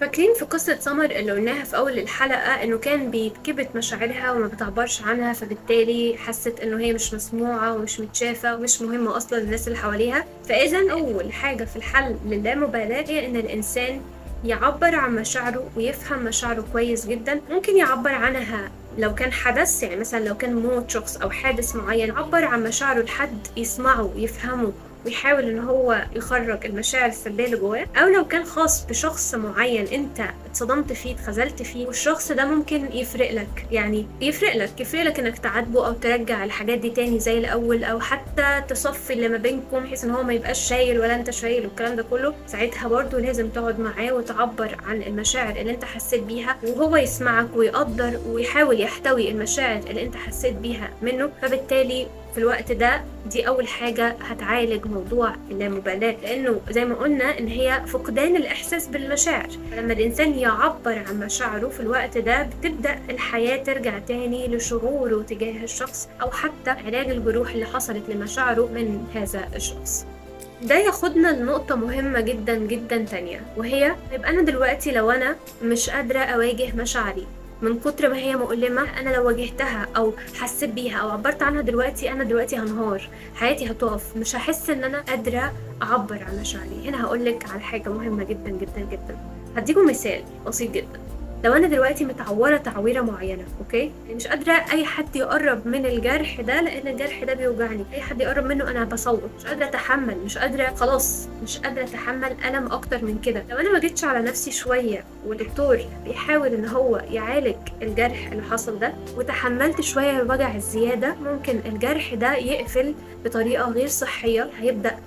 فاكرين في قصة سمر اللي قلناها في أول الحلقة إنه كان بيتكبت مشاعرها وما بتعبرش عنها، فبالتالي حست إنه هي مش مسموعة ومش متشافة ومش مهمة أصلا للناس اللي حواليها. فإذا أول حاجة في الحل للامبالاة هي إن الإنسان يعبر عن مشاعره ويفهم مشاعره كويس جدا. ممكن يعبر عنها لو كان حدث، يعني مثلا لو كان موت شخص أو حادث معين، يعبر عن مشاعره لحد يسمعه يفهمه ويحاول ان هو يخرج المشاعر السلبيه اللي جواه، او لو كان خاص بشخص معين انت اتصدمت فيه اتخذلت فيه، والشخص ده ممكن يفرق لك، يعني يفرق لك انك تعاتبه او ترجع الحاجات دي تاني زي الاول، او حتى تصفي اللي ما بينكم بحيث ان هو ما يبقاش شايل ولا انت شايل والكلام ده كله. ساعتها برضو لازم تقعد معاه وتعبر عن المشاعر اللي انت حسيت بيها وهو يسمعك ويقدر ويحاول يحتوي المشاعر اللي انت حسيت بيها منه. فبالتالي في الوقت ده دي أول حاجة هتعالج موضوع اللامبالاة، لأنه زي ما قلنا إن هي فقدان الإحساس بالمشاعر. لما الإنسان يعبر عن مشاعره في الوقت ده بتبدأ الحياة ترجع تاني لشعوره تجاه الشخص، أو حتى علاج الجروح اللي حصلت لمشاعره من هذا الشخص. ده ياخدنا لنقطة مهمة جدا جدا تانية، وهي يبقى أنا دلوقتي لو أنا مش قادرة أواجه مشاعري من كتر ما هي مؤلمة، أنا لو واجهتها أو حسيت بيها أو عبرت عنها دلوقتي، أنا دلوقتي هنهار، حياتي هتقف، مش هحس إن أنا قادرة أعبر عن مشاعري. هنا هقولك على حاجة مهمة جدا جدا جدا. هديكم مثال بسيط جدا. لو انا دلوقتي متعوره تعويره معينه، اوكي، مش قادره اي حد يقرب من الجرح ده لان الجرح ده بيوجعني، اي حد يقرب منه انا بصوت، مش قادره اتحمل، مش قادره، خلاص مش قادره اتحمل الم اكتر من كده. لو انا ما جيتش على نفسي شويه والدكتور بيحاول ان هو يعالج الجرح اللي حصل ده وتحملت شويه الوجع الزياده، ممكن الجرح ده يقفل بطريقه غير صحيه. هيبدا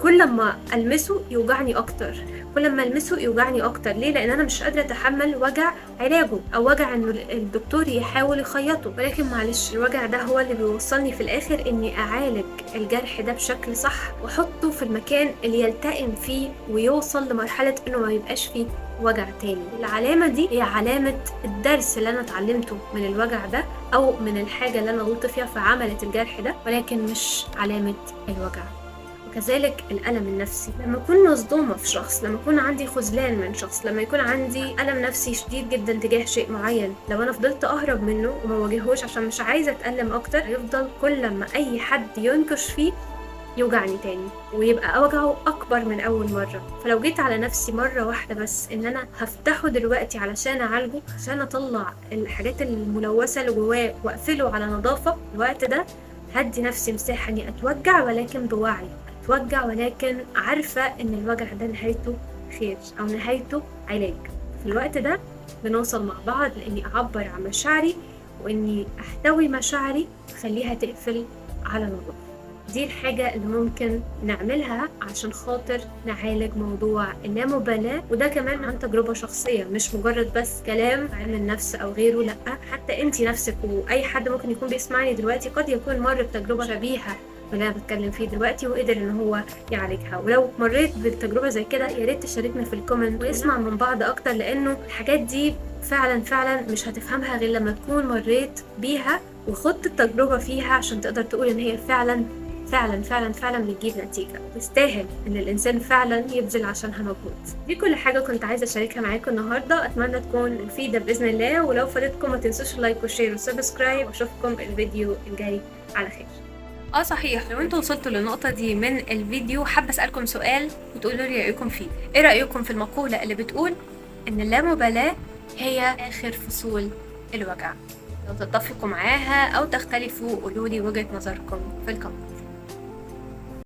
كل ما المسه يوجعني اكتر، كل ما المسه يوجعني اكتر. ليه؟ لان انا مش قادره اتحمل وجع علاجه او وجع انه الدكتور يحاول يخيطه. ولكن معلش، الوجع ده هو اللي بيوصلني في الاخر اني اعالج الجرح ده بشكل صح واحطه في المكان اللي يلتئم فيه ويوصل لمرحله انه ما يبقاش فيه وجع تاني. العلامه دي هي علامه الدرس اللي انا اتعلمته من الوجع ده او من الحاجه اللي انا غلطت فيها فعملت الجرح ده، ولكن مش علامه الوجع. وكذلك الألم النفسي، لما أكون مصدومة في شخص، لما يكون عندي خذلان من شخص، لما يكون عندي ألم نفسي شديد جدا تجاه شيء معين، لو أنا فضلت أهرب منه وما واجهوش عشان مش عايزة أتألم أكتر، هيفضل كل ما أي حد ينكش فيه يوجعني تاني ويبقى وجعه أكبر من أول مرة. فلو جيت على نفسي مرة واحدة بس إن أنا هفتحه دلوقتي علشان أعالجه، عشان أطلع الحاجات الملوثة اللي جواه وأقفله على نظافة، الوقت ده هدي نفسي مساحة إني أتوجع ولكن بوعي، أتوجع ولكن عارفة إن الوجع ده نهايته خير أو نهايته علاج. في الوقت ده بنوصل مع بعض لإني أعبر عن مشاعري وإني أحتوي مشاعري أخليها تقفل على نظافة. دي الحاجة اللي ممكن نعملها عشان خاطر نعالج موضوع اللامبالاة، وده كمان عن تجربة شخصية، مش مجرد بس كلام علم النفس أو غيره. لأ، حتى أنتي نفسك وأي حد ممكن يكون بيسمعني دلوقتي قد يكون مر بتجربة شبيهة باللي أنا بتكلم فيه دلوقتي وقدر إن هو يعالجها. ولو مريت بالتجربة زي كده يا ريت تشاركنا في الكومنت ونسمع من بعض أكتر، لأنه الحاجات دي فعلا مش هتفهمها غير لما تكون مريت بيها وخدت التجربة فيها عشان تقدر تقول إن هي فعلا بتجيب نتيجة، تستاهل ان الانسان فعلا يبذل عشانها مجهود. دي كل حاجة كنت عايزة اشاركها معاكم النهاردة، اتمنى تكون مفيدة باذن الله، ولو فادتكم ما تنسوش اللايك والشير والسبسكرايب، واشوفكم الفيديو الجاي على خير. صحيح، لو انتوا وصلتوا للنقطة دي من الفيديو حابة اسألكم سؤال وتقولوا لي رأيكم فيه. ايه رأيكم في المقولة اللي بتقول ان اللامبالاة هي اخر فصول الوجع؟ لو تتفقوا معاها او تختلفوا قولوا لي وجهة نظركم في الكومنت.